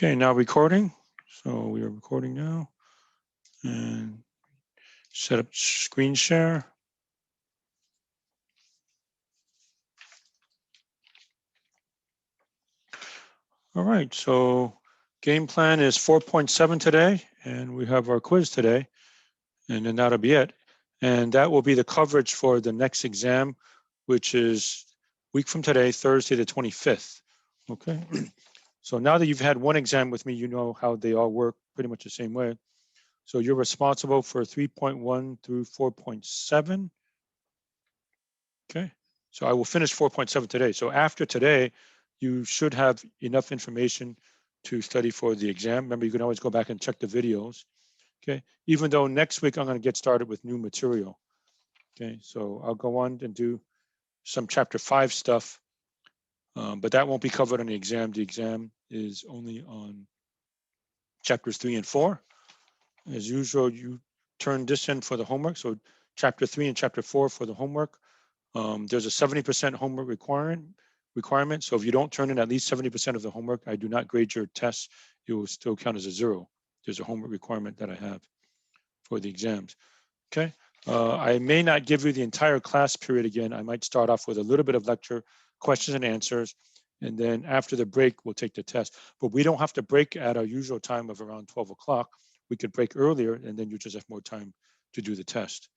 Okay, now recording. So we are recording now and set up screen share. All right, so game plan is 4.7 today, and we have our quiz today, and then that'll be it. And that will be the coverage for the next exam, which is week from today, Thursday the 25th. Okay, so now that you've had one exam with me, you know how they all work pretty much the same way. So you're responsible for 3.1 through 4.7. Okay, so I will finish 4.7 today. So after today, you should have enough information to study for the exam. Remember, you can always go back and check the videos. Okay, even though next week I'm going to get started with new material. Okay, so I'll go on and do some chapter 5 stuff, but that won't be covered on the exam. The exam is only on chapters 3 and 4. As usual, you turn this in for the homework. So chapter 3 and chapter 4 for the homework. There's a 70% homework requirement. So if you don't turn in at least 70% of the homework, I do not grade your tests. It will still count as a 0. There's a homework requirement that I have for the exams. Okay. I may not give you the entire class period again. I might start off with a little bit of lecture, questions and answers, and then after the break, we'll take the test. But we don't have to break at our usual time of around 12 o'clock. We could break earlier, and then you just have more time to do the test.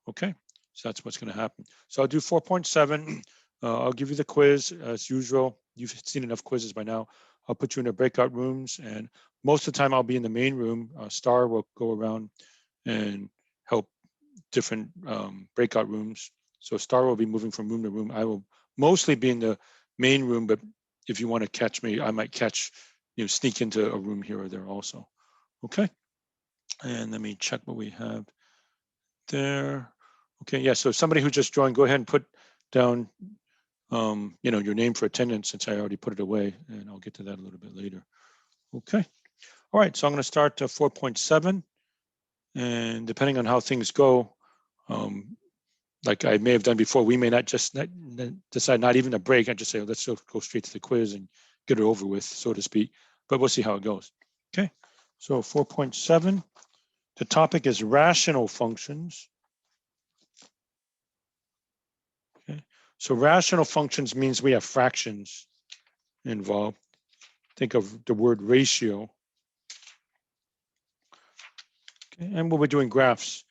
Okay. So that's what's going to happen. So I'll do 4.7. I'll give you the quiz as usual. You've seen enough quizzes by now. I'll put you in the breakout rooms, and most of the time I'll be in the main room. Star will go around and help different breakout rooms. So Star will be moving from room to room. I will mostly be in the main room, but if you want to catch me, I might sneak into a room here or there also. Okay. And let me check what we have there. Okay, yeah, so somebody who just joined, go ahead and put down your name for attendance, since I already put it away, and I'll get to that a little bit later. Okay, all right, so I'm going to start 4.7, and depending on how things go, like I may have done before, we may not just decide not even a break. I just say, let's go straight to the quiz and get it over with, so to speak, but we'll see how it goes. Okay, so 4.7, the topic is rational functions. Okay. So rational functions means we have fractions involved. Think of the word ratio. Okay. And we'll be doing graphs,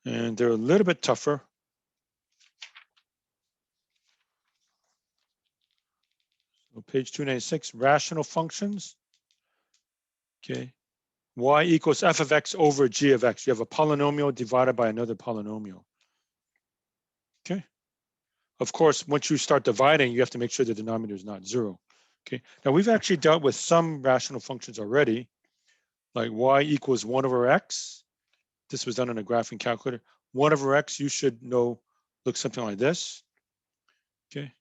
and they're a little bit tougher. So page 296, rational functions. Okay. Y equals f of x over g of x. You have a polynomial divided by another polynomial. Okay. Of course, once you start dividing, you have to make sure the denominator is not 0. Okay. Now we've actually dealt with some rational functions already, like y equals 1 over x. This was done in a graphing calculator. 1 over x, you should know, looks something like this. Okay.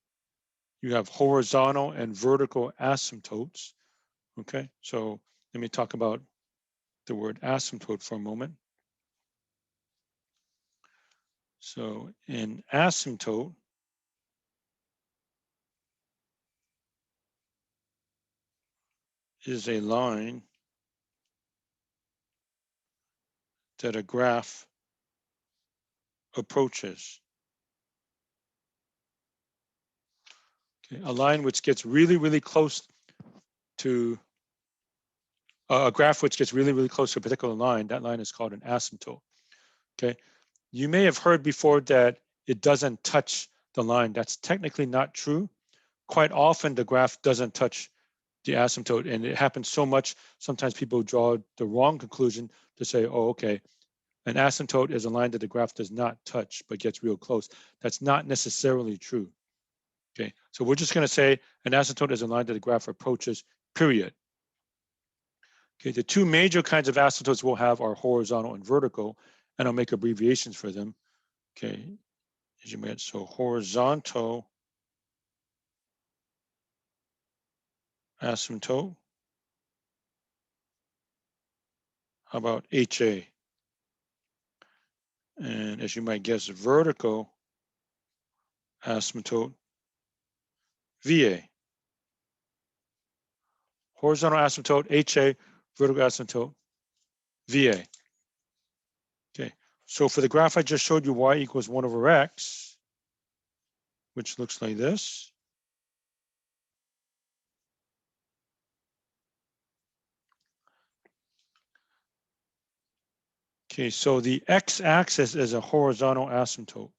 You have horizontal and vertical asymptotes. Okay. So let me talk about the word asymptote for a moment. So an asymptote is a line that a graph approaches. Okay. A line which gets really, really close to a graph which gets really, really close to a particular line. That line is called an asymptote. Okay. You may have heard before that it doesn't touch the line. That's technically not true. Quite often the graph doesn't touch the asymptote, and it happens so much, sometimes people draw the wrong conclusion to say, oh, okay, an asymptote is a line that the graph does not touch but gets real close. That's not necessarily true. Okay, so we're just going to say an asymptote is a line that the graph approaches, period. Okay, the two major kinds of asymptotes we'll have are horizontal and vertical, and I'll make abbreviations for them. Okay, as you might, so horizontal asymptote. How about HA? And as you might guess, vertical asymptote, VA. horizontal asymptote, HA, vertical asymptote, VA. Okay, so for the graph I just showed you, y equals 1 over x, which looks like this. Okay, so the x-axis is a horizontal asymptote.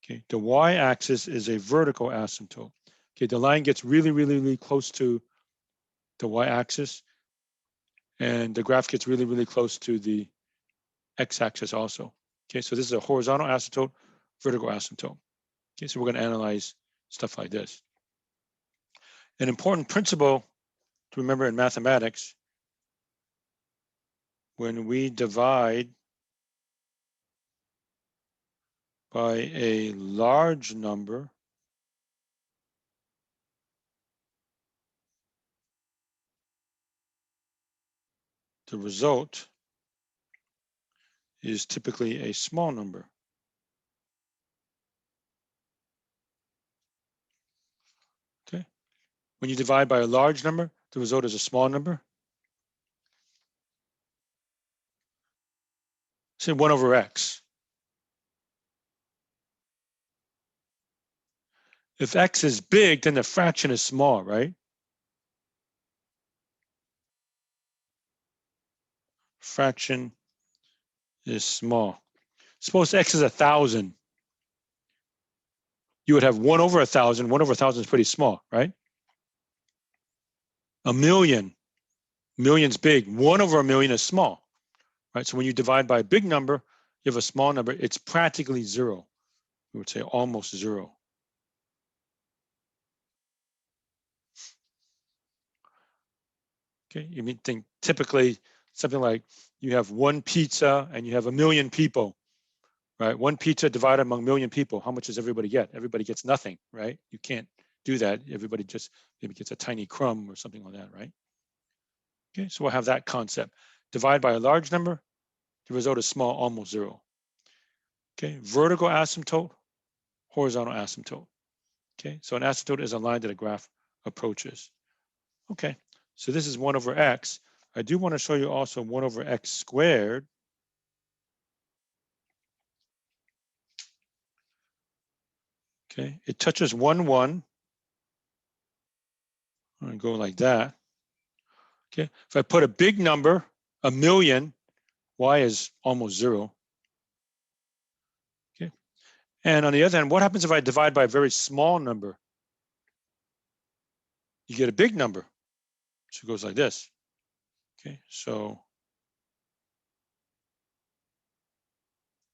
Okay, the y-axis is a vertical asymptote. Okay, the line gets really, really, really close to the y-axis, and the graph gets really, really close to the x-axis also. Okay, so this is a horizontal asymptote, vertical asymptote. Okay, so we're going to analyze stuff like this. An important principle to remember in mathematics: when we divide by a large number, the result is typically a small number. Okay, when you divide by a large number, the result is a small number. Say 1 over x. If x is big, then the fraction is small, right? Fraction is small. Suppose x is 1,000. You would have 1 over 1,000. 1 over 1,000 is pretty small, right? A million. Million's big. 1 over a million is small, right? So when you divide by a big number, you have a small number. It's practically zero. We would say almost zero. Okay, you think typically something like you have 1 pizza and you have 1 million people, right? 1 pizza divided among 1 million people. How much does everybody get? Everybody gets nothing, right? You can't do that. Everybody just maybe gets a tiny crumb or something like that, right? Okay, so we'll have that concept. Divide by a large number, the result is small, almost zero. Okay, vertical asymptote, horizontal asymptote. Okay, so an asymptote is a line that a graph approaches. Okay, so this is 1 over x. I do want to show you also 1 over x squared. Okay, it touches 1, 1. I'm going to go like that. Okay, if I put a big number, 1 million, y is almost zero. Okay, and on the other hand, what happens if I divide by a very small number? You get a big number. So it goes like this. Okay, so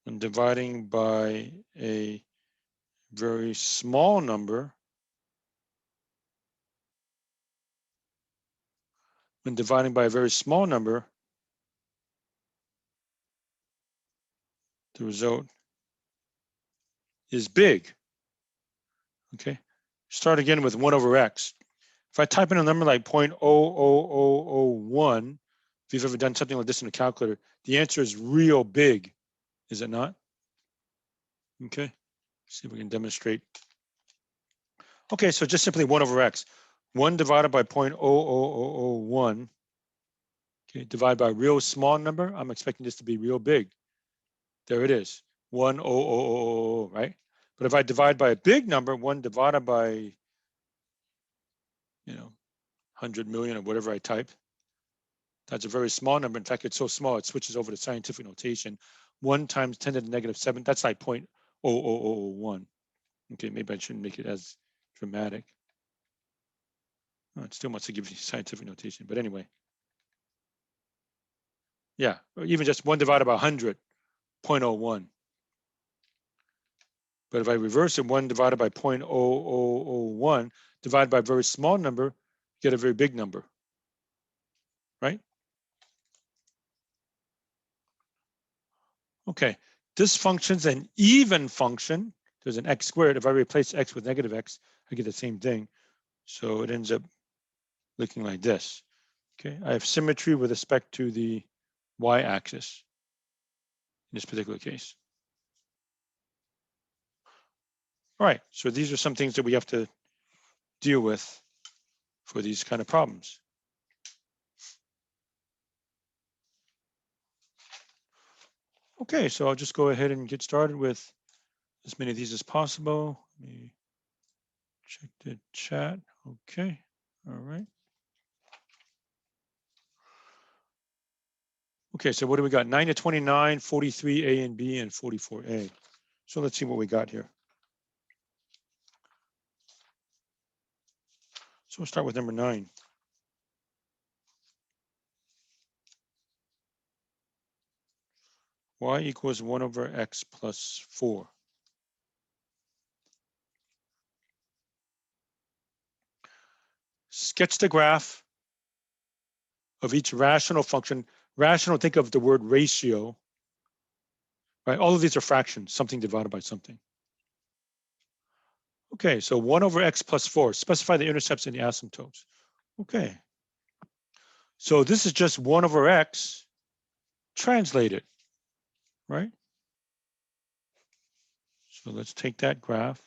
when dividing by a very small number, the result is big. Okay, start again with 1 over x. If I type in a number like 0.00001, if you've ever done something like this in a calculator, the answer is real big, is it not? Okay, see if we can demonstrate. Okay, so just simply 1 over x. 1 divided by 0.00001. Okay, divide by a real small number. I'm expecting this to be real big. There it is, 1,000,000, right? But if I divide by a big number, 1 divided by, 100 million or whatever I type, that's a very small number. In fact, it's so small, it switches over to scientific notation. 1 times 10 to the negative 7, that's like 0.00001. Okay, maybe I shouldn't make it as dramatic. Oh, it still wants to give you scientific notation, but anyway. Yeah, or even just 1 divided by 100, 0.01. But if I reverse it, 1 divided by 0.0001 divided by a very small number, you get a very big number, right? Okay, this function's an even function. There's an x squared. If I replace x with negative x, I get the same thing. So it ends up looking like this. Okay, I have symmetry with respect to the y-axis in this particular case. All right, so these are some things that we have to deal with for these kind of problems. Okay, so I'll just go ahead and get started with as many of these as possible. Let me check the chat. Okay, all right. Okay, so what do we got? 9 to 29, 43 A and B, and 44A. So let's see what we got here. So we'll start with number 9. Y equals 1 over X plus 4. Sketch the graph of each rational function. Rational, think of the word ratio, right? All of these are fractions, something divided by something. Okay, so 1 over X plus 4. Specify the intercepts and the asymptotes. Okay. So this is just 1 over X translated, right? So let's take that graph.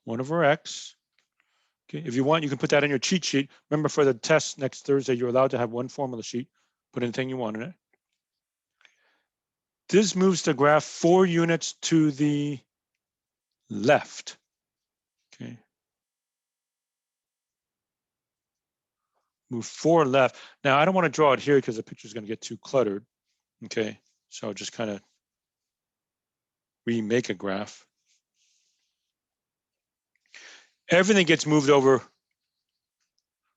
One over X. Okay, if you want, you can put that in your cheat sheet. Remember, for the test next Thursday, you're allowed to have one formula sheet. Put anything you want in it. This moves the graph 4 units to the left. Okay. Move 4 left. Now, I don't want to draw it here because the picture is going to get too cluttered. Okay, so I'll just kind of remake a graph. Everything gets moved over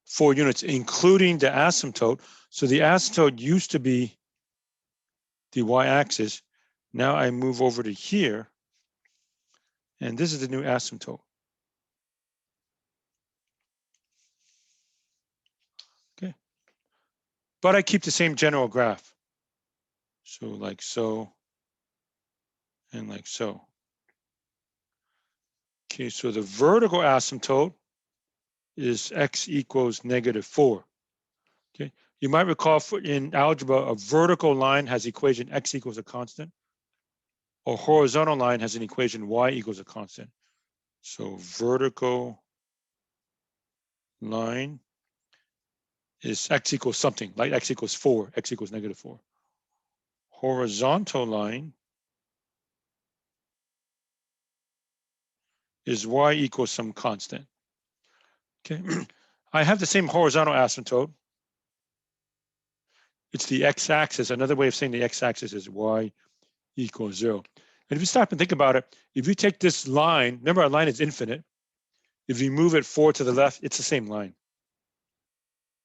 4 units, including the asymptote. So the asymptote used to be the y-axis. Now I move over to here, and this is the new asymptote. Okay, but I keep the same general graph. So like so, and like so. Okay, so the vertical asymptote is x equals -4. Okay, you might recall in algebra, a vertical line has equation x equals a constant. A horizontal line has an equation y equals a constant. So vertical line is x equals something, like x equals 4, x equals -4. Horizontal line is y equals some constant. Okay, I have the same horizontal asymptote. It's the x-axis. Another way of saying the x-axis is y equals 0. And if you stop and think about it, if you take this line, remember our line is infinite. If you move it 4 to the left, it's the same line.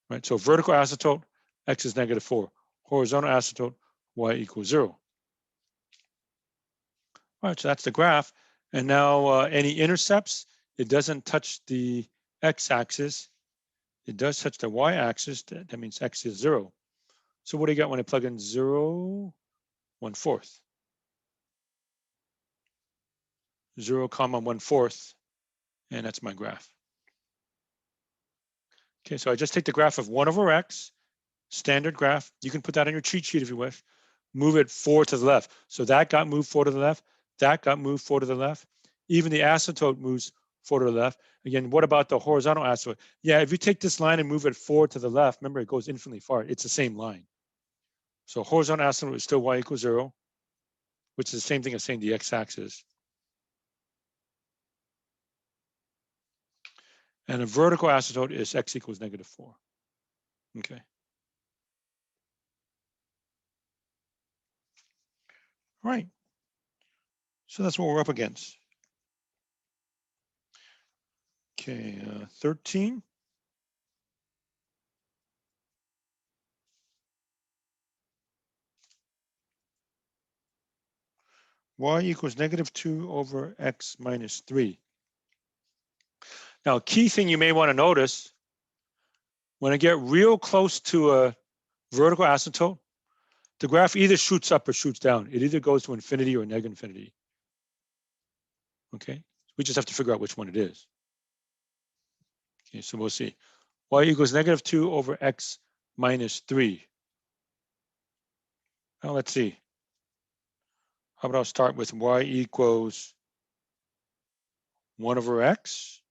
Right? So vertical asymptote, x is -4. Horizontal asymptote, y equals 0. All right, so that's the graph. And now any intercepts, it doesn't touch the x-axis. It does touch the y-axis. That means x is 0. So what do you got when I plug in 0, 1/4? 0, 1/4, and that's my graph. Okay, so I just take the graph of 1 over x, standard graph. You can put that on your cheat sheet if you wish. Move it 4 to the left. So that got moved 4 to the left. That got moved 4 to the left. Even the asymptote moves 4 to the left. Again, what about the horizontal asymptote? Yeah, if you take this line and move it 4 to the left, remember it goes infinitely far. It's the same line. So horizontal asymptote is still y equals 0, which is the same thing as saying the x-axis. And a vertical asymptote is x equals -4. Okay. All right. So that's what we're up against. Okay, 13. Y equals -2 over x minus 3. Now, key thing you may want to notice, when I get real close to a vertical asymptote, the graph either shoots up or shoots down. It either goes to infinity or -infinity. Okay, we just have to figure out which one it is. Okay, so we'll see. Y equals -2 over x minus 3. Now let's see. How about I'll start with y equals 1 over x.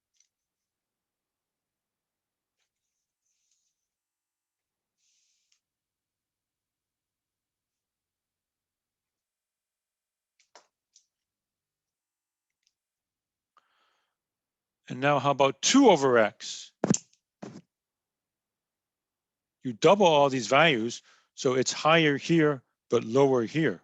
And now how about 2 over x? You double all these values, so it's higher here, but lower here.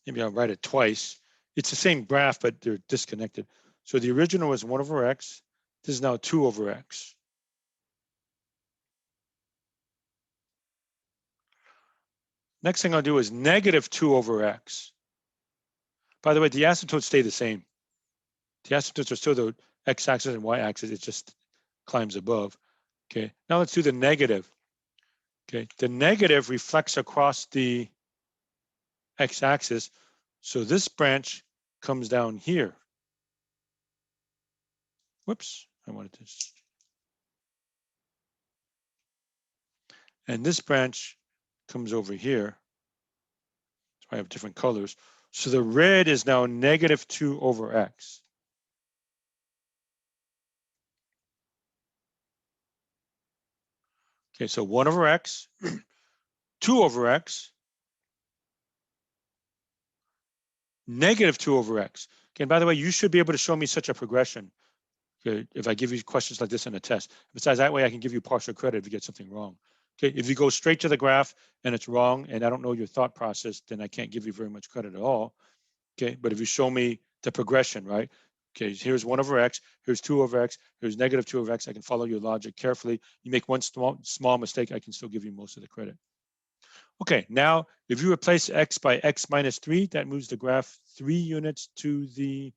Maybe I'll write it twice. It's the same graph, but they're disconnected. So the original was 1 over x. This is now 2 over x. Next thing I'll do is negative 2 over x. By the way, the asymptotes stay the same. The asymptotes are still the x-axis and y-axis. It just climbs above. Okay, now let's do the negative. Okay, the negative reflects across the x-axis. So this branch comes down here. Whoops, I wanted this. And this branch comes over here. So I have different colors. So the red is now negative 2 over x. Okay, so 1 over x, 2 over x, negative 2 over x. Okay, and by the way, you should be able to show me such a progression. Okay, if I give you questions like this in a test. Besides, that way I can give you partial credit if you get something wrong. Okay, if you go straight to the graph and it's wrong and I don't know your thought process, then I can't give you very much credit at all. Okay, but if you show me the progression, right? Okay, here's 1 over x, here's 2 over x, here's negative 2 over x. I can follow your logic carefully. You make one small mistake, I can still give you most of the credit. Okay, now if you replace x by x minus 3, that moves the graph 3 units to the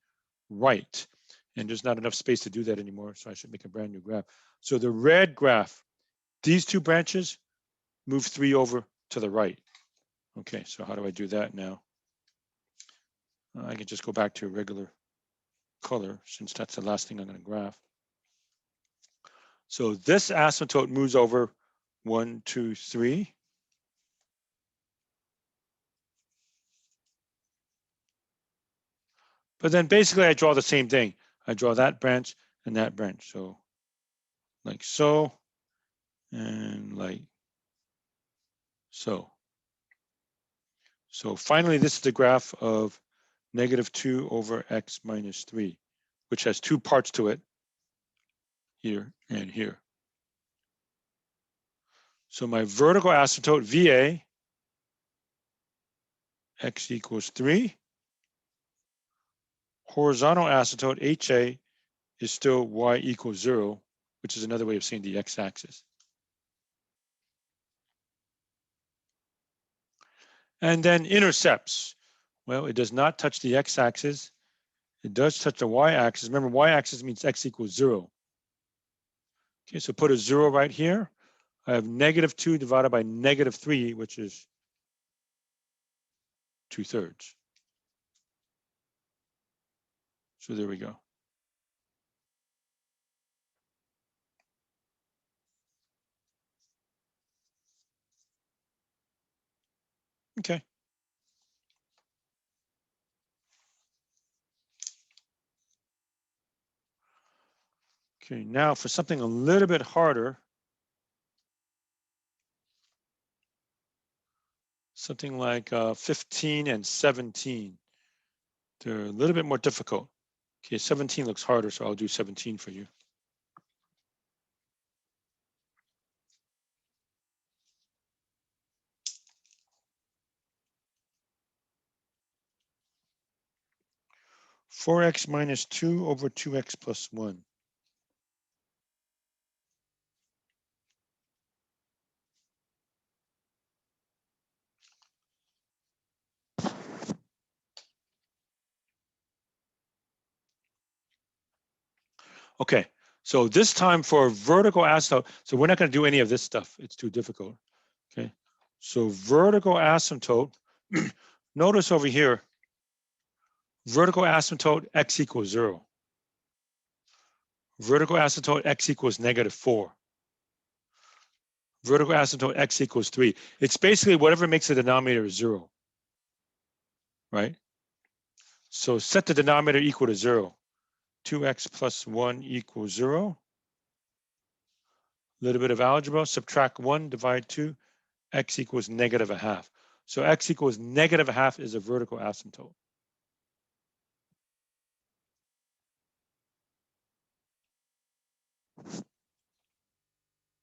right. And there's not enough space to do that anymore, so I should make a brand new graph. So the red graph, these two branches move 3 over to the right. Okay, so how do I do that now? I can just go back to a regular color since that's the last thing I'm going to graph. So this asymptote moves over 1, 2, 3. But then basically I draw the same thing. I draw that branch and that branch. So like so, and like so. So finally, this is the graph of negative 2 over x minus 3, which has 2 parts to it, here and here. So my vertical asymptote, VA, x equals 3. Horizontal asymptote, HA, is still y equals 0, which is another way of saying the x-axis. And then intercepts. Well, it does not touch the x-axis. It does touch the y-axis. Remember, y-axis means x equals 0. Okay, so put a 0 right here. I have negative 2 divided by negative 3, which is 2/3. So there we go. Okay. Okay, now for something a little bit harder, something like 15 and 17. They're a little bit more difficult. Okay, 17 looks harder, so I'll do 17 for you. Four x minus 2 over 2x plus 1. Okay, so this time for vertical asymptote, so we're not going to do any of this stuff. It's too difficult. Okay, so vertical asymptote, notice over here, Vertical asymptote x equals 0. Vertical asymptote x equals -4. Vertical asymptote x equals 3. It's basically whatever makes the denominator 0, right? So set the denominator equal to 0. 2x plus 1 equals 0. A little bit of algebra, subtract 1, divide 2, x equals -1/2. So x equals -1/2 is a vertical asymptote.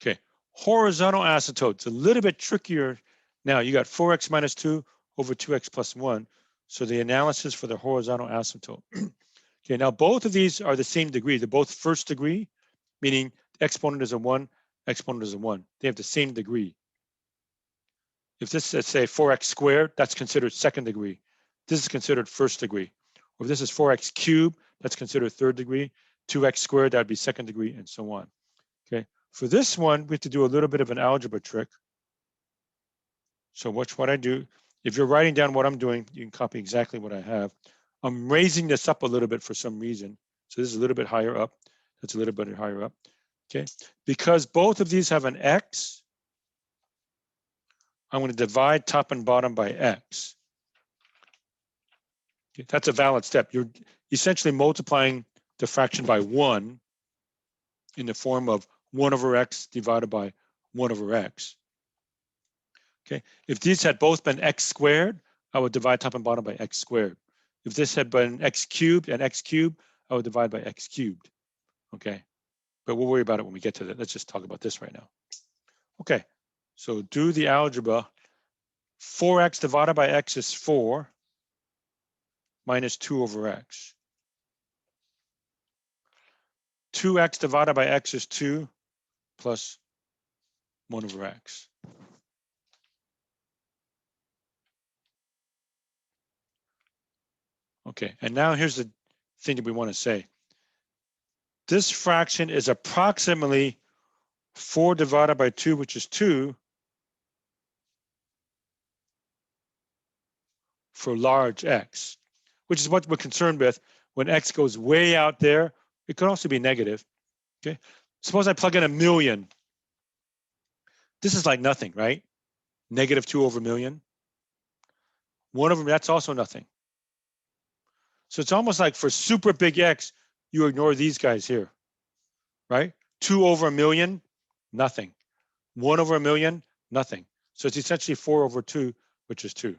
Okay, horizontal asymptotes, a little bit trickier. Now you got 4x minus 2 over 2x plus 1. So the analysis for the horizontal asymptote. Okay, now both of these are the same degree. They're both first degree, meaning exponent is a 1, exponent is a 1. They have the same degree. If this is, say, 4x squared, that's considered second degree. This is considered first degree. Or if this is 4x cubed, that's considered third degree. 2x squared, that'd be second degree, and so on. Okay, for this one, we have to do a little bit of an algebra trick. So watch what I do. If you're writing down what I'm doing, you can copy exactly what I have. I'm raising this up a little bit for some reason. So this is a little bit higher up. That's a little bit higher up. Okay, because both of these have an x, I'm going to divide top and bottom by x. Okay, that's a valid step. You're essentially multiplying the fraction by 1 in the form of 1 over x divided by 1 over x. Okay, if these had both been x squared, I would divide top and bottom by x squared. If this had been x cubed and x cubed, I would divide by x cubed. Okay, but we'll worry about it when we get to that. Let's just talk about this right now. Okay, so do the algebra. 4x divided by x is 4 minus 2 over x. 2x divided by x is 2 plus 1 over x. Okay, and now here's the thing that we want to say. This fraction is approximately 4 divided by 2, which is 2, for large x, which is what we're concerned with. When x goes way out there, it could also be negative. Okay, suppose I plug in 1,000,000. This is like nothing, right? -2 over 1,000,000. 1 over, that's also nothing. So it's almost like for super big x, you ignore these guys here, right? 2 over 1,000,000, nothing. 1 over 1,000,000, nothing. So it's essentially 4 over 2, which is 2.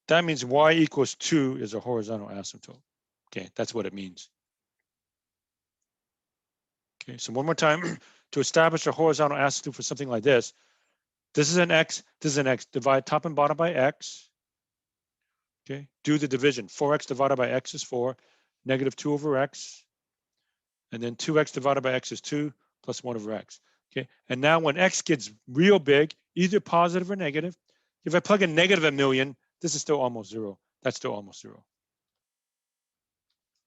That means y equals 2 is a horizontal asymptote. Okay, that's what it means. Okay, so one more time, to establish a horizontal asymptote for something like this, this is an x, this is an x. Divide top and bottom by x. Okay, do the division. 4x divided by x is 4, -2 over x. And then 2x divided by x is 2 plus 1 over x. Okay, and now when x gets real big, either positive or negative, if I plug in -1,000,000, this is still almost 0. That's still almost 0.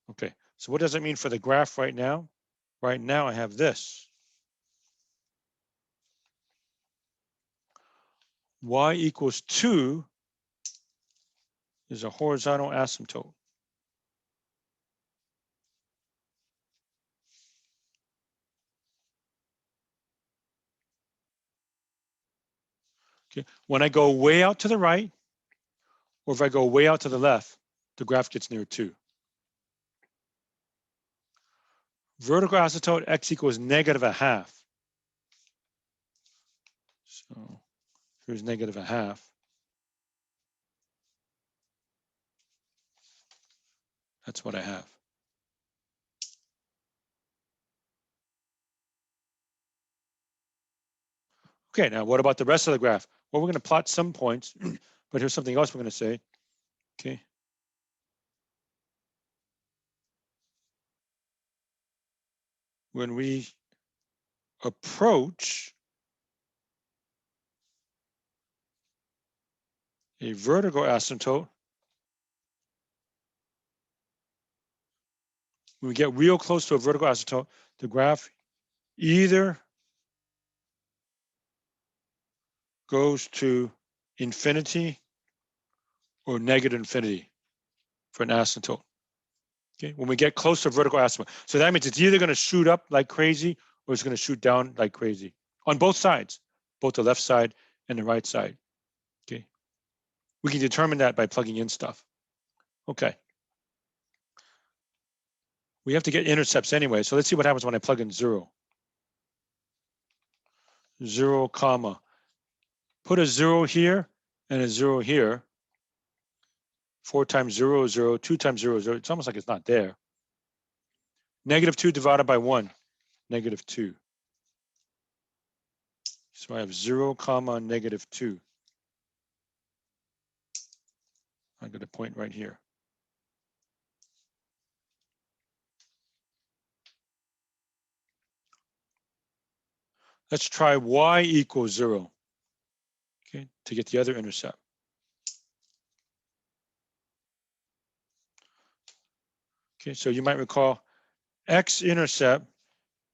Okay, so what does it mean for the graph right now? Right now I have this. Y equals 2 is a horizontal asymptote. Okay, when I go way out to the right, or if I go way out to the left, the graph gets near 2. Vertical asymptote x equals -1/2. So here's -1/2. That's what I have. Okay, now what about the rest of the graph? Well, we're going to plot some points, but here's something else we're going to say. Okay. When we approach a vertical asymptote, when we get real close to a vertical asymptote, the graph either goes to infinity or negative infinity. for an asymptote. Okay, when we get close to vertical asymptote. So that means it's either going to shoot up like crazy or it's going to shoot down like crazy on both sides, both the left side and the right side. Okay, we can determine that by plugging in stuff. Okay. We have to get intercepts anyway. So let's see what happens when I plug in 0. 0, comma. Put a 0 here and a 0 here. 4 times 0 is 0, 2 times 0 is 0. It's almost like it's not there. -2 divided by 1, -2. So I have 0, comma, -2. I got a point right here. Let's try y equals 0, okay, to get the other intercept. Okay, so you might recall x-intercept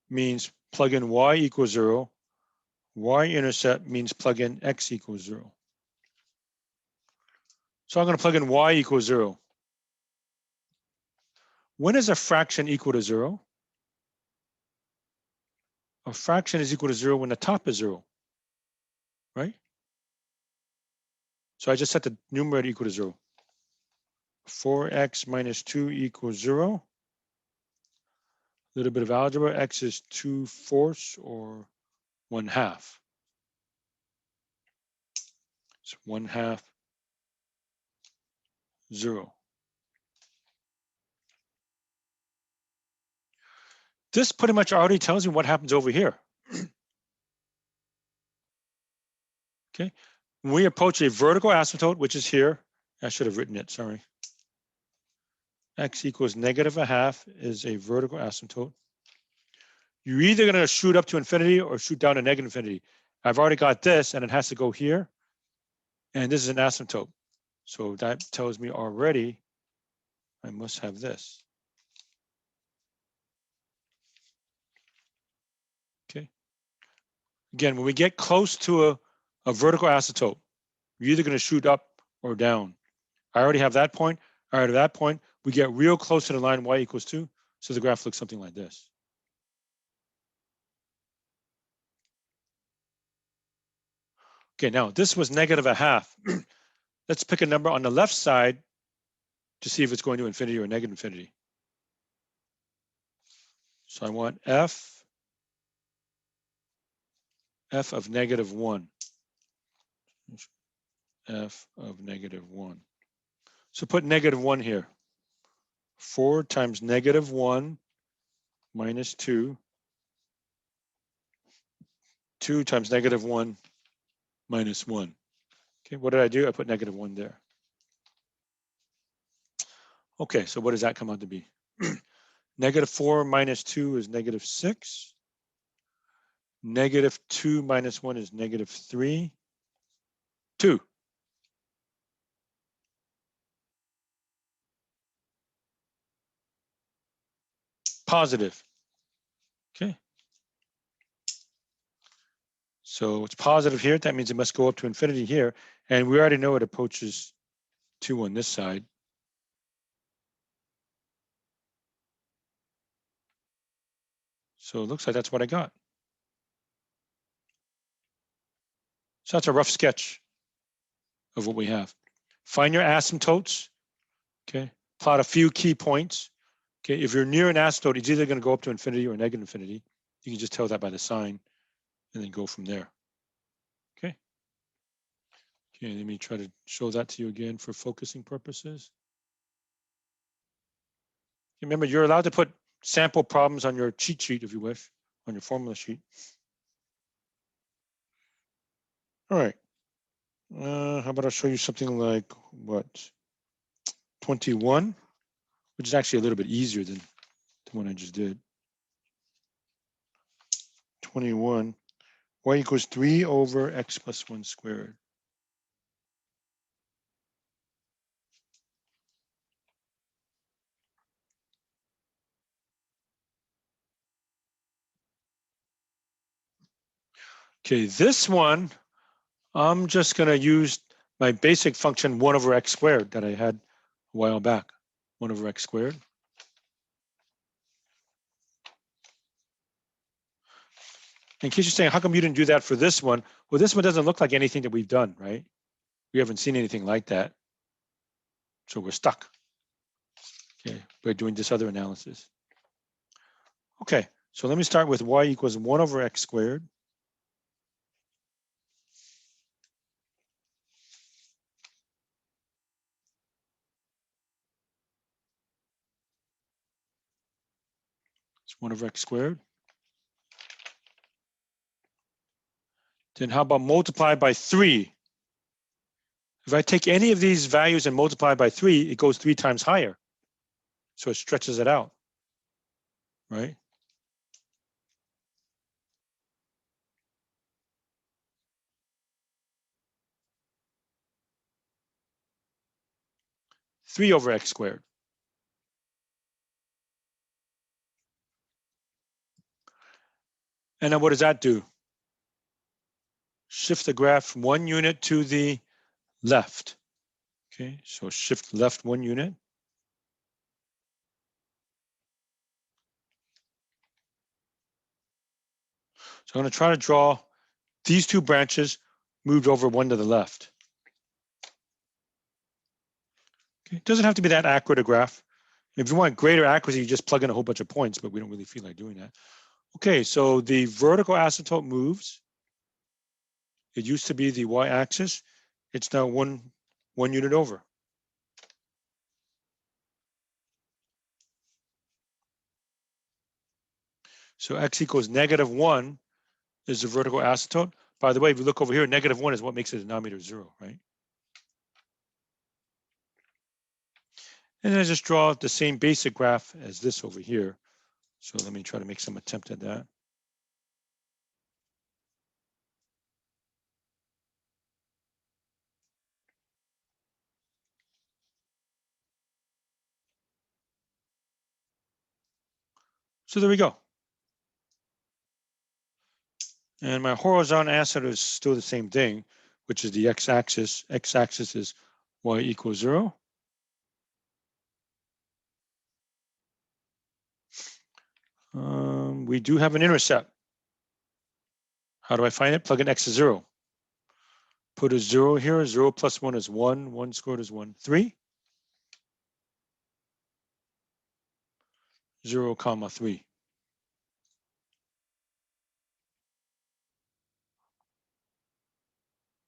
means plug in y equals 0. Y-intercept means plug in x equals 0. So I'm going to plug in y equals 0. When is a fraction equal to 0? A fraction is equal to 0 when the top is 0, right? So I just set the numerator equal to 0. 4x minus 2 equals 0. A little bit of algebra. X is 2/4 or 1/2. It's 1/2, 0. This pretty much already tells me what happens over here. Okay, when we approach a vertical asymptote, which is here, I should have written it, sorry. X equals -1/2 is a vertical asymptote. You're either going to shoot up to infinity or shoot down to -infinity. I've already got this and it has to go here. And this is an asymptote. So that tells me already I must have this. Okay. Again, when we get close to a vertical asymptote, you're either going to shoot up or down. I already have that point. All right, at that point, we get real close to the line y equals 2. So the graph looks something like this. Okay, now this was -1/2. Let's pick a number on the left side to see if it's going to infinity or -infinity. So I want f of -1. F of -1. So put -1 here. 4 times -1 minus 2. 2 times -1 minus 1. Okay, what did I do? I put -1 there. Okay, so what does that come out to be? -4 minus 2 is -6. -2 minus 1 is -3. 2. Positive. Okay. So it's positive here. That means it must go up to infinity here. And we already know it approaches 2 on this side. So it looks like that's what I got. So that's a rough sketch of what we have. Find your asymptotes. Okay. Plot a few key points. Okay. If you're near an asymptote, it's either going to go up to infinity or -infinity. You can just tell that by the sign and then go from there. Okay. Okay, let me try to show that to you again for focusing purposes. Remember, you're allowed to put sample problems on your cheat sheet if you wish, on your formula sheet. All right. How about I show you something like what? 21, which is actually a little bit easier than the one I just did. 21, y equals 3 over x plus 1 squared. Okay, this one, I'm just going to use my basic function 1 over x squared that I had a while back. 1 over x squared. In case you're saying, how come you didn't do that for this one? Well, this one doesn't look like anything that we've done, right? We haven't seen anything like that. So we're stuck. Okay, we're doing this other analysis. Okay, so let me start with y equals 1 over x squared. It's 1 over x squared. Then how about multiply by 3? If I take any of these values and multiply by 3, it goes 3 times higher. So it stretches it out, right? Three over x squared. And then what does that do? Shift the graph 1 unit to the left. Okay, so shift left 1 unit. So I'm going to try to draw these 2 branches moved over 1 to the left. Okay, it doesn't have to be that accurate a graph. If you want greater accuracy, you just plug in a whole bunch of points, but we don't really feel like doing that. Okay, so the vertical asymptote moves. It used to be the y-axis. It's now one unit over. So x equals -1 is the vertical asymptote. By the way, if you look over here, -1 is what makes the denominator 0, right? And then I just draw the same basic graph as this over here. So let me try to make some attempt at that. So there we go. And my horizontal asymptote is still the same thing, which is the x-axis. X-axis is y equals 0. We do have an intercept. How do I find it? Plug in x to 0. Put a 0 here. 0 plus 1 is 1. 1 squared is 1. 3. 0, comma 3.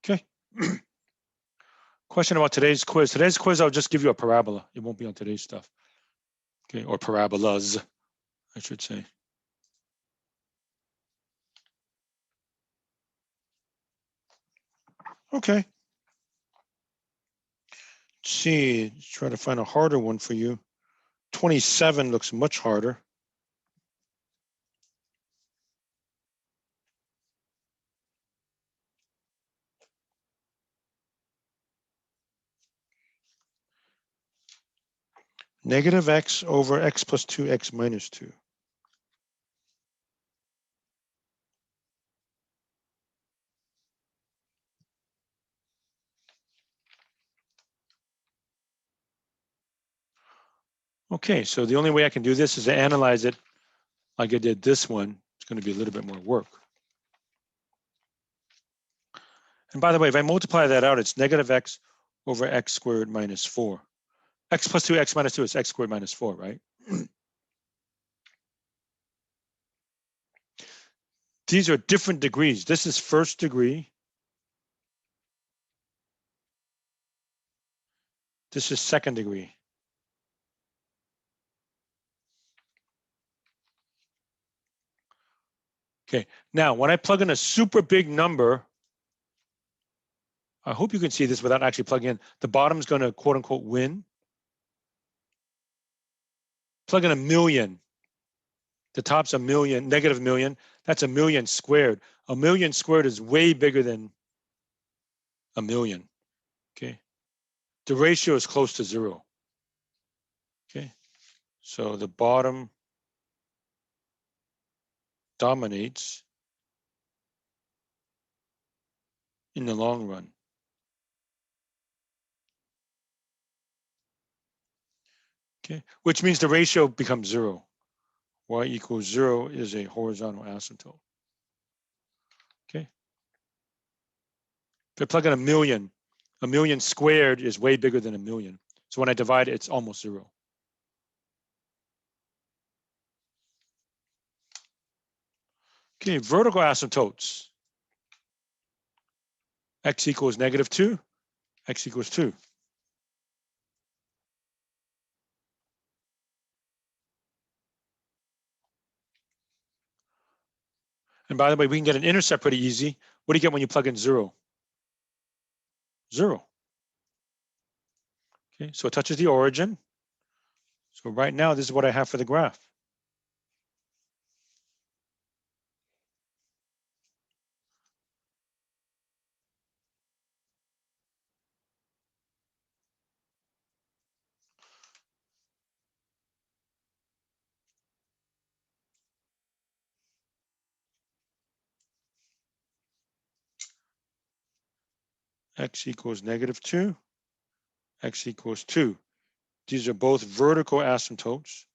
Okay. Question about today's quiz. Today's quiz, I'll just give you a parabola. It won't be on today's stuff. Okay, or parabolas, I should say. Okay. Let's see, let's try to find a harder one for you. 27 looks much harder. Negative x over x plus 2x minus 2. Okay, so the only way I can do this is to analyze it like I did this one. It's going to be a little bit more work. And by the way, if I multiply that out, it's negative x over x squared minus 4. X plus 2x minus 2 is x squared minus 4, right? These are different degrees. This is first degree. This is second degree. Okay, now when I plug in a super big number, I hope you can see this without actually plugging in. The bottom's going to quote unquote win. Plug in 1,000,000. The top's 1,000,000, negative 1,000,000. That's 1,000,000 squared. 1,000,000 squared is way bigger than 1,000,000. Okay. The ratio is close to 0. Okay. So the bottom dominates in the long run. Okay, which means the ratio becomes 0. Y equals 0 is a horizontal asymptote. Okay. If I plug in a million squared is way bigger than a million. So when I divide it, it's almost 0. Okay, vertical asymptotes. X equals -2, X equals 2. And by the way, we can get an intercept pretty easy. What do you get when you plug in 0? 0. Okay, so it touches the origin. So right now, this is what I have for the graph. X equals -2, X equals 2. These are both vertical asymptotes.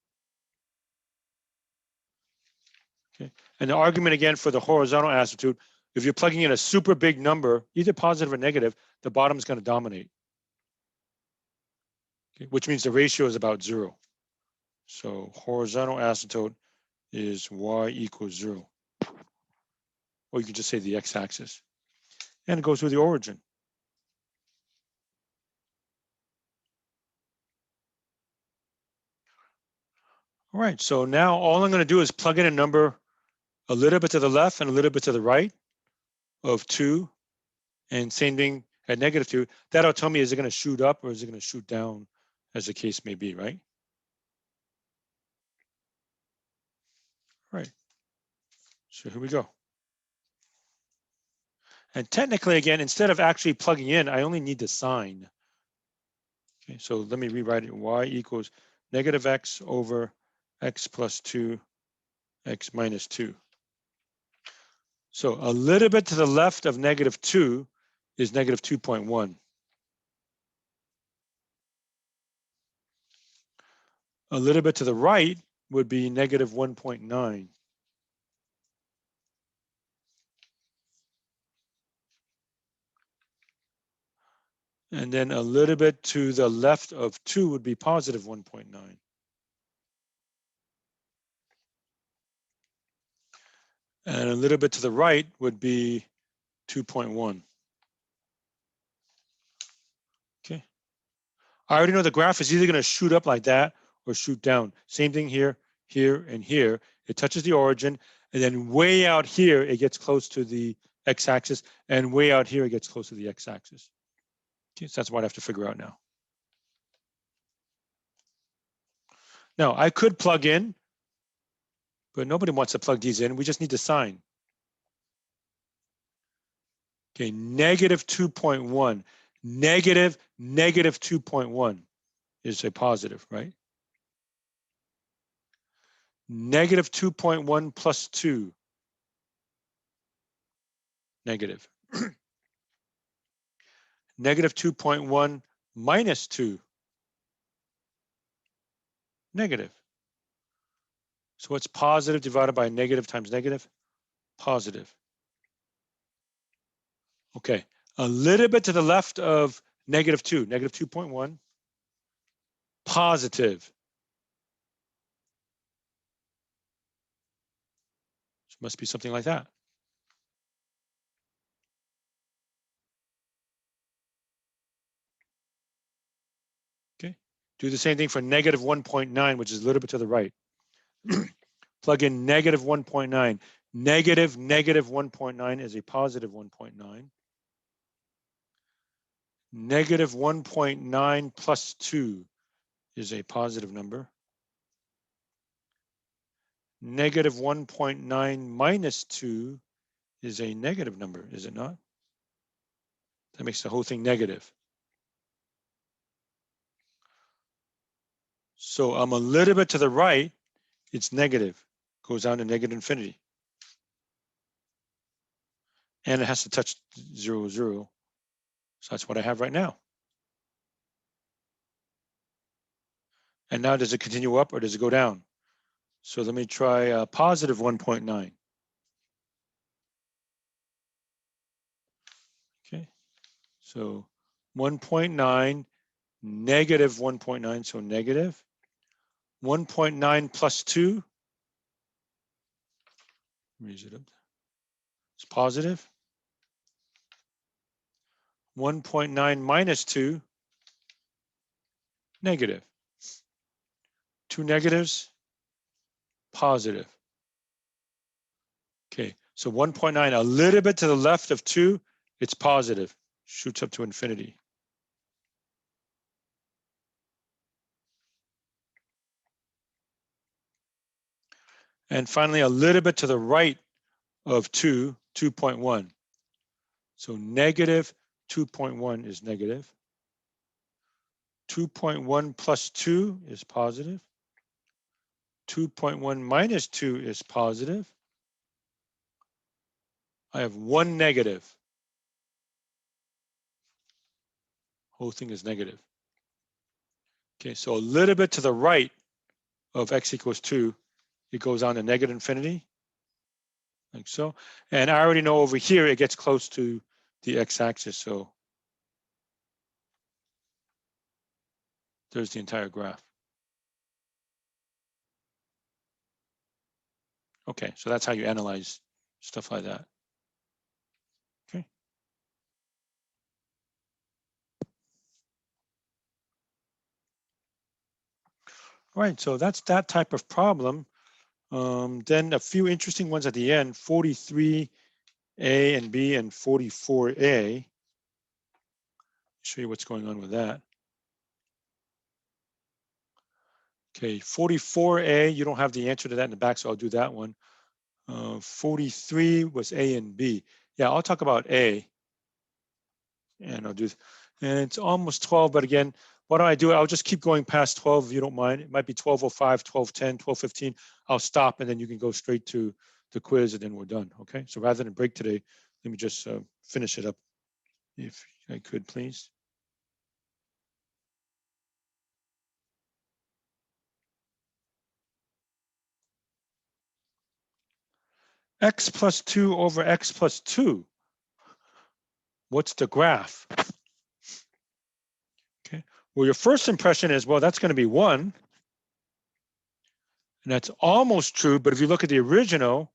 Okay. And the argument again for the horizontal asymptote, if you're plugging in a super big number, either positive or negative, the bottom is going to dominate. Okay. Which means the ratio is about 0. So horizontal asymptote is Y equals 0. Or you can just say the x-axis. And it goes through the origin. All right, so now all I'm going to do is plug in a number a little bit to the left and a little bit to the right of 2, and same thing at -2. That'll tell me, is it going to shoot up or is it going to shoot down, as the case may be, right? All right, so here we go. And technically, again, instead of actually plugging in, I only need the sign. Okay, so let me rewrite it. Y equals -x over x plus 2, x minus 2. So a little bit to the left of -2 is -2.1. A little bit to the right would be -1.9. And then a little bit to the left of 2 would be +1.9. And a little bit to the right would be 2.1. Okay. I already know the graph is either going to shoot up like that or shoot down. Same thing here, here, and here. It touches the origin, and then way out here, it gets close to the x-axis, and way out here, it gets close to the x-axis. Okay, so that's what I have to figure out now. Now, I could plug in, but nobody wants to plug these in. We just need the sign. Okay, -2.1. -2.1 is a positive, right? -2.1 plus 2, negative. -2.1 minus 2, negative. So what's positive divided by negative times negative? Positive. Okay, a little bit to the left of -2, -2.1, positive. So it must be something like that. Okay, do the same thing for -1.9, which is a little bit to the right. Plug in -1.9. -1.9 is a +1.9. -1.9 plus 2 is a positive number. -1.9 minus 2 is a negative number, is it not? That makes the whole thing negative. So I'm a little bit to the right, it's negative, goes down to -infinity. And it has to touch 0, 0. So that's what I have right now. And now does it continue up or does it go down? So let me try positive 1.9. Okay, so 1.9, negative 1.9, so negative. 1.9 plus 2, raise it up, it's positive. 1.9 minus 2, negative. 2 negatives, positive. Okay, so 1.9, a little bit to the left of 2, it's positive, shoots up to infinity. And finally, a little bit to the right of 2, 2.1. So negative 2.1 is negative. 2.1 plus 2 is positive. 2.1 minus 2 is positive. I have 1 negative. Whole thing is negative. Okay, so a little bit to the right of x equals 2, it goes on to negative infinity, like so. And I already know over here it gets close to the x-axis, so there's the entire graph. Okay, so that's how you analyze stuff like that. Okay. All right, so that's that type of problem. Then a few interesting ones at the end, 43A and B and 44A. Show you what's going on with that. Okay, 44A, you don't have the answer to that in the back, so I'll do that one. 43 was A and B. Yeah, I'll talk about A. And I'll do, and it's almost 12, but again, why don't I do it? I'll just keep going past 12 if you don't mind. It might be 12:05, 12:10, 12:15. I'll stop and then you can go straight to the quiz and then we're done, okay? So rather than break today, let me just finish it up if I could, please. X plus 2 over X plus 2. What's the graph? Okay, well, your first impression is, well, that's going to be 1. And that's almost true, but if you look at the original,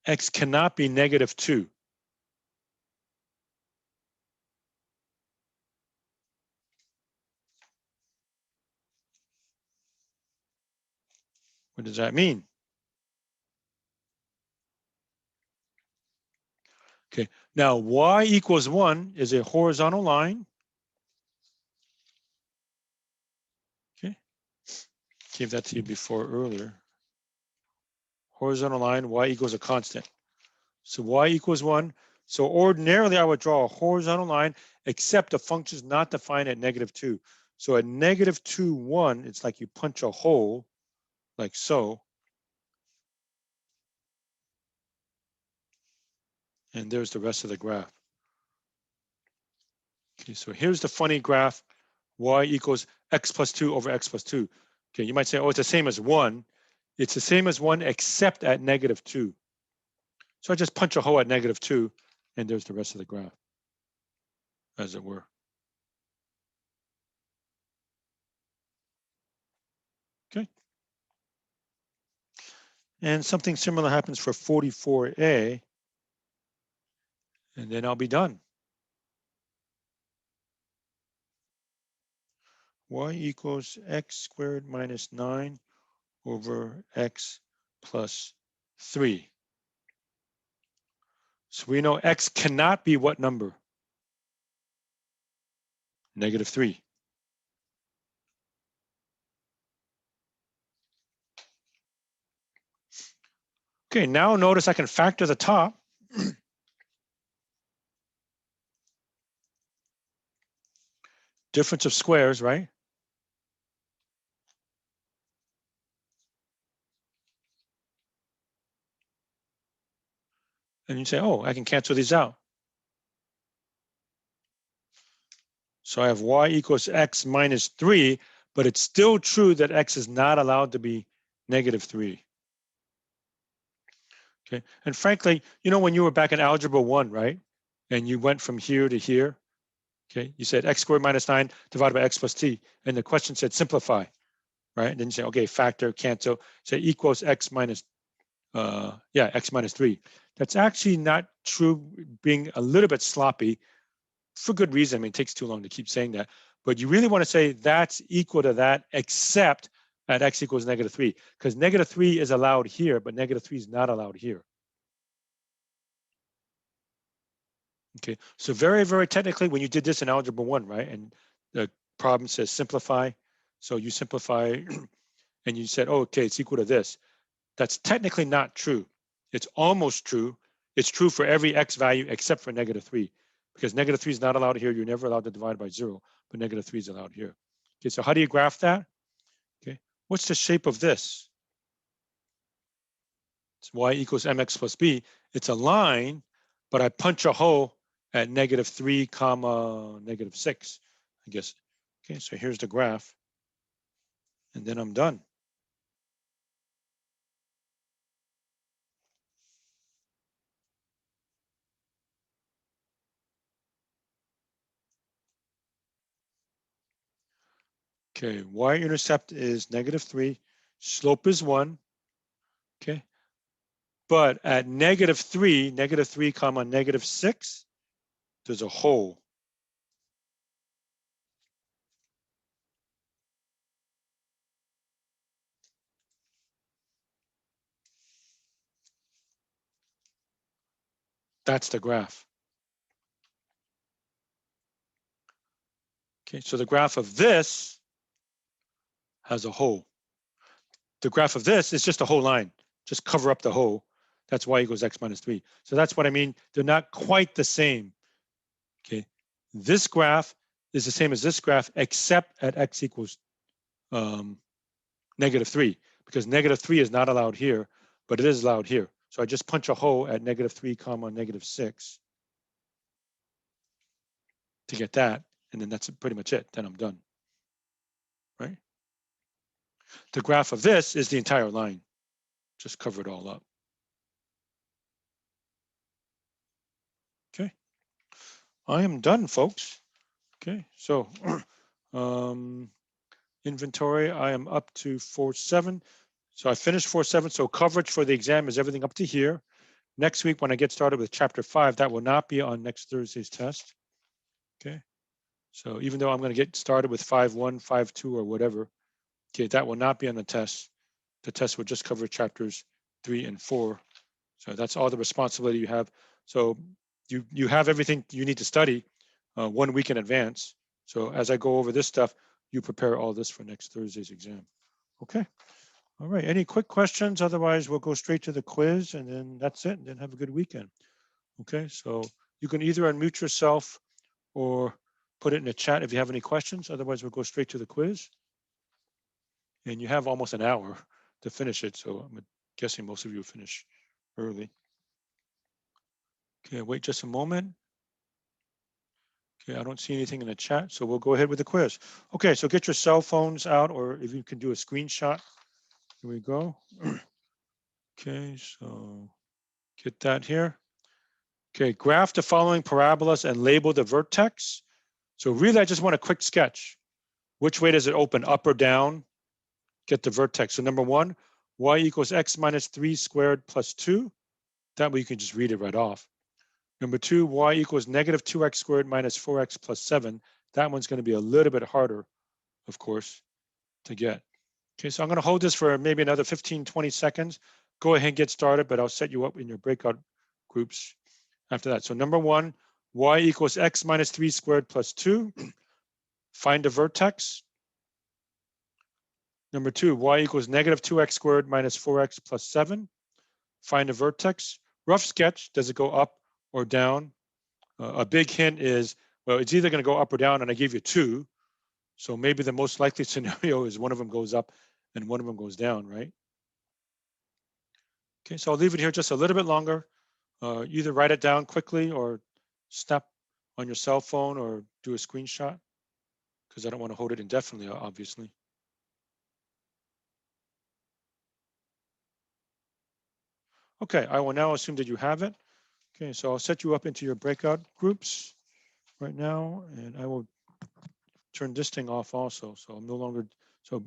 X cannot be negative 2. What does that mean? Okay, now y equals 1 is a horizontal line. Okay, gave that to you before earlier. Horizontal line, y equals a constant. So y equals 1. So ordinarily I would draw a horizontal line, except the function is not defined at negative 2. So at negative 2, 1, it's like you punch a hole, like so. And there's the rest of the graph. Okay, so here's the funny graph, y equals x plus 2 over x plus 2. Okay, you might say, oh, it's the same as 1. It's the same as 1 except at negative 2. So I just punch a hole at negative 2, and there's the rest of the graph, as it were. Okay. And something similar happens for 44A, and then I'll be done. Y equals x squared minus 9 over x plus 3. So we know x cannot be what number? Negative 3. Okay, now notice I can factor the top. Difference of squares, right? And you say, oh, I can cancel these out. So I have y equals x minus 3, but it's still true that x is not allowed to be negative 3. Okay, and frankly, you know, when you were back in algebra 1, right? And you went from here to here, okay? You said x squared minus 9 divided by x plus t, and the question said simplify, right? And then you say, okay, factor, cancel, say equals x minus, x minus 3. That's actually not true, being a little bit sloppy for good reason. I mean, it takes too long to keep saying that, but you really want to say that's equal to that, except at x equals negative 3, because negative 3 is allowed here, but negative 3 is not allowed here. Okay, so very, very technically, when you did this in algebra 1, right, and the problem says simplify, so you simplify and you said, oh, okay, it's equal to this. That's technically not true. It's almost true. It's true for every x value except for negative 3, because negative 3 is not allowed here. You're never allowed to divide by 0, but negative 3 is allowed here. Okay, so how do you graph that? Okay, what's the shape of this? It's y equals mx plus b. It's a line, but I punch a hole at negative 3 comma negative 6, I guess. Okay, so here's the graph, and then I'm done. Okay, y-intercept is negative 3, slope is 1, okay? But at negative 3 comma negative 6, there's a hole. That's the graph. Okay, so the graph of this has a hole. The graph of this is just a whole line. Just cover up the hole. That's y equals x minus 3. So that's what I mean. They're not quite the same. Okay, this graph is the same as this graph, except at x equals negative 3, because negative 3 is not allowed here, but it is allowed here. So I just punch a hole at negative 3 comma negative 6 to get that, and then that's pretty much it. Then I'm done, right? The graph of this is the entire line. Just cover it all up. Okay, I am done, folks. Okay, so inventory, I am up to 4.7. So I finished 4.7. So coverage for the exam is everything up to here. Next week, when I get started with chapter 5, that will not be on next Thursday's test. Okay, so even though I'm going to get started with 5.1, 5.2, or whatever, okay, that will not be on the test. The test will just cover chapters 3 and 4. So that's all the responsibility you have. So you have everything you need to study 1 week in advance. So as I go over this stuff, you prepare all this for next Thursday's exam. Okay. All right. Any quick questions? Otherwise, we'll go straight to the quiz, and then that's it. And then have a good weekend. Okay. So you can either unmute yourself or put it in the chat if you have any questions. Otherwise, we'll go straight to the quiz. And you have almost an hour to finish it. So I'm guessing most of you will finish early. Okay, wait just a moment. Okay, I don't see anything in the chat, so we'll go ahead with the quiz. Okay, so get your cell phones out, or if you can do a screenshot. Here we go. Okay, so get that here. Okay, graph the following parabolas and label the vertex. So really, I just want a quick sketch. Which way does it open, up or down? Get the vertex. So number 1, y equals x minus 3 squared plus 2. That way you can just read it right off. Number 2, y equals negative 2x squared minus 4x plus 7. That one's going to be a little bit harder, of course, to get. Okay, so I'm going to hold this for maybe another 15, 20 seconds. Go ahead and get started, but I'll set you up in your breakout groups after that. So number 1, y equals x minus 3 squared plus 2. Find a vertex. Number 2, y equals negative 2x squared minus 4x plus 7. Find a vertex. Rough sketch, does it go up or down? A big hint is, well, it's either going to go up or down, and I gave you 2. So maybe the most likely scenario is one of them goes up and one of them goes down, right? Okay, so I'll leave it here just a little bit longer. Either write it down quickly or snap on your cell phone or do a screenshot. because I don't want to hold it indefinitely, obviously. Okay, I will now assume that you have it. Okay, so I'll set you up into your breakout groups right now, and I will turn this thing off also. So I'm no longer, so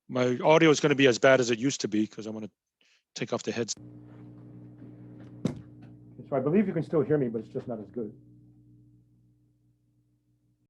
my audio is going to be as bad as it used to be because I'm going to take off the headset. So I believe you can still hear me, but it's just not as good.